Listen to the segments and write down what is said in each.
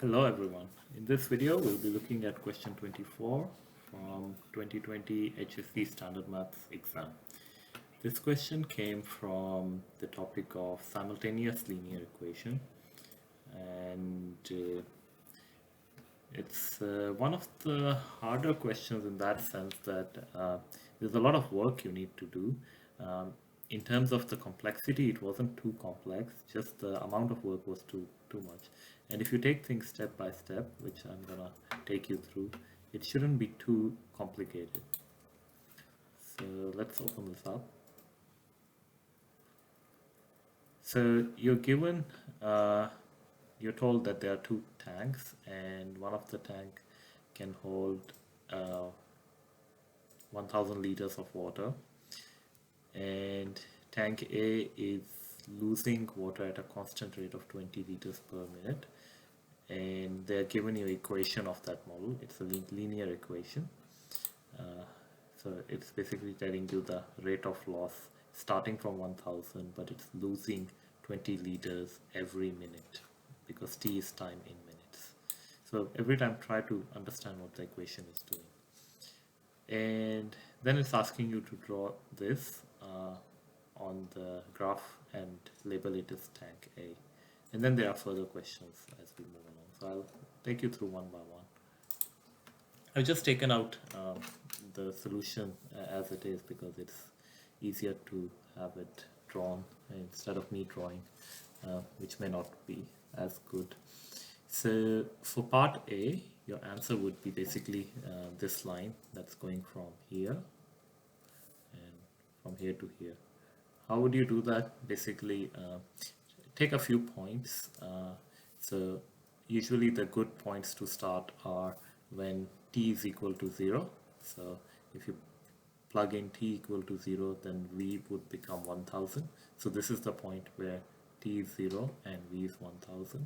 Hello everyone. In this video we'll be looking at question 24 from 2020 HSC Standard Maths exam. This question came from the topic of simultaneous linear equation, and it's one of the harder questions in that sense that there's a lot of work you need to do. In terms of the complexity, it wasn't too complex, just the amount of work was too much. And if you take things step by step, which I'm gonna take you through, it shouldn't be too complicated. So let's open this up. So you're given, you're told that there are two tanks, and one of the tank can hold 1000 liters of water, and tank A is losing water at a constant rate of 20 liters per minute, and they're given you equation of that model. It's a linear equation. So it's basically telling you the rate of loss starting from 1000, but it's losing 20 liters every minute because T is time in minutes. So every time try to understand what the equation is doing. And then it's asking you to draw this on the graph and label it as tank A. And then there are further questions as we move along. So I'll take you through one by one. I've just taken out the solution as it is because it's easier to have it drawn instead of me drawing, which may not be as good. So for part A, your answer would be basically this line that's going from here and from here to here. How would you do that? Basically, take a few points. So usually the good points to start are when t is equal to 0. So if you plug in t equal to 0, then v would become 1000. So this is the point where t is 0 and v is 1000.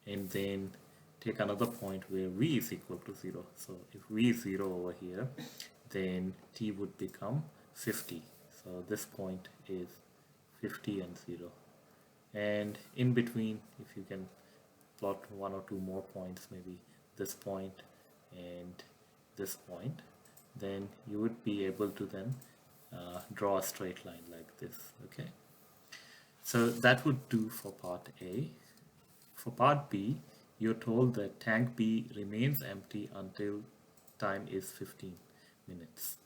And then take another point where v is equal to 0. So if v is 0 over here, then t would become 50. So this point is 50 and 0. And in between, if you can plot one or two more points, maybe this point and this point, then you would be able to then draw a straight line like this. Okay, so that would do for part A. For part B, you're told that tank B remains empty until time is 15 minutes.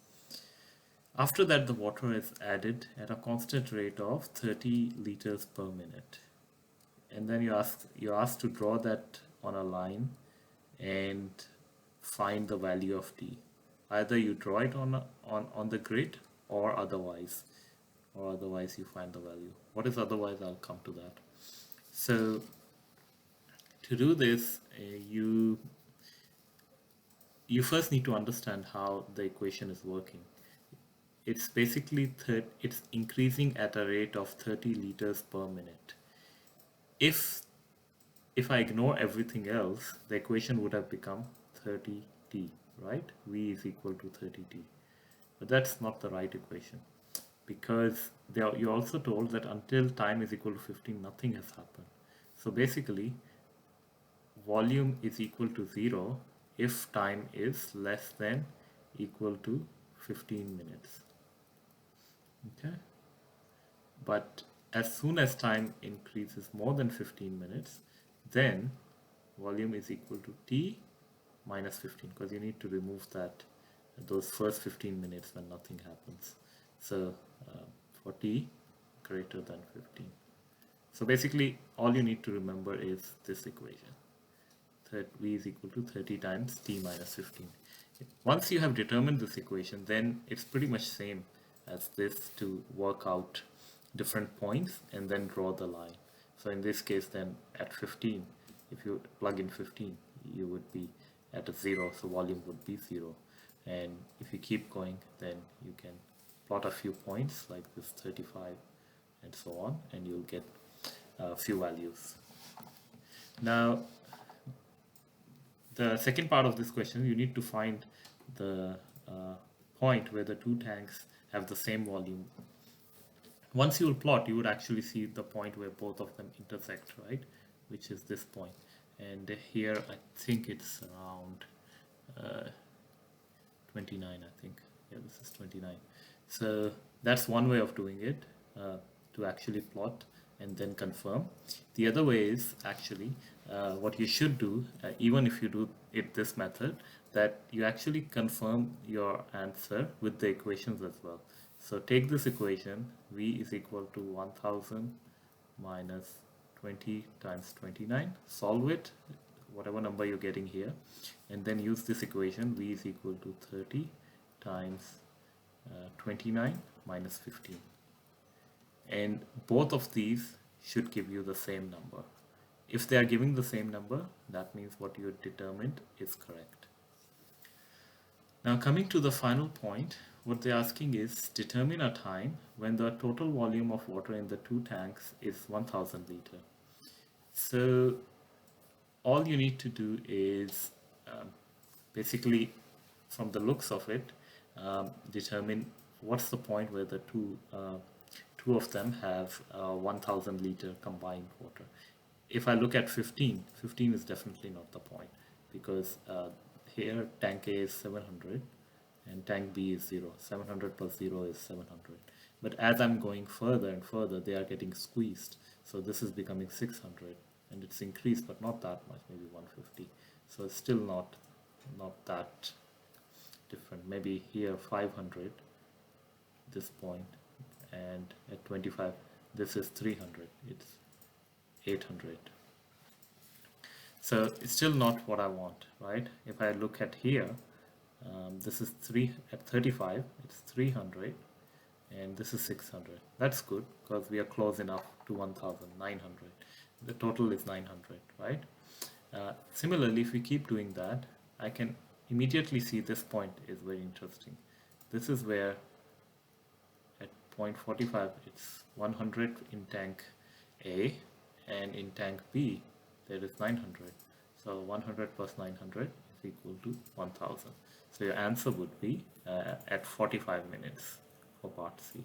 After that, the water is added at a constant rate of 30 liters per minute. And then you're asked to draw that on a line and find the value of t. Either you draw it on the grid or otherwise you find the value. What is otherwise? I'll come to that. So to do this, you first need to understand how the equation is working. It's basically it's increasing at a rate of 30 liters per minute. If I ignore everything else, the equation would have become 30t, right? V is equal to 30t. But that's not the right equation, because you're also told that until time is equal to 15, nothing has happened. So basically, volume is equal to 0 if time is less than equal to 15 minutes. Okay, but as soon as time increases more than 15 minutes, then volume is equal to t minus 15, because you need to remove those first 15 minutes when nothing happens. So for t greater than 15. So basically all you need to remember is this equation, that v is equal to 30 times t minus 15. Once you have determined this equation, then it's pretty much same as this to work out different points and then draw the line. So in this case, then at 15, if you plug in 15, you would be at a 0, so volume would be 0. And if you keep going, then you can plot a few points like this 35 and so on, and you'll get a few values. Now, the second part of this question, you need to find the point where the two tanks have the same volume. Once you will plot, you would actually see the point where both of them intersect, right? Which is this point. and here I think it's around 29, I think. Yeah, this is 29. So that's one way of doing it, to actually plot and then confirm. The other way is actually what you should do, even if you do it this method, that you actually confirm your answer with the equations as well. So take this equation, v is equal to 1000 minus 20 times 29, solve it, whatever number you're getting here, and then use this equation, v is equal to 30 times 29 minus 15. And both of these should give you the same number. If they are giving the same number, that means what you determined is correct. Now coming to the final point, what they're asking is determine a time when the total volume of water in the two tanks is 1000 liter. So all you need to do is basically, from the looks of it, determine what's the point where the two of them have 1000 liter combined water. If I look at 15 is definitely not the point, because here tank A is 700 and tank B is 0. 700 plus 0 is 700. But as I'm going further and further, they are getting squeezed. So this is becoming 600, and it's increased, but not that much, maybe 150. So it's still not that different. Maybe here 500, this point, and at 25, this is 300. It's 800. So it's still not what I want, right? If I look at here, this is at 35, it's 300, and this is 600. That's good, because we are close enough to 1900. The total is 900, right? Similarly, if we keep doing that, I can immediately see this point is very interesting. This is where at 0.45 it's 100 in tank A, and in tank B there is 900. So 100 plus 900 is equal to 1000. So your answer would be at 45 minutes for part C.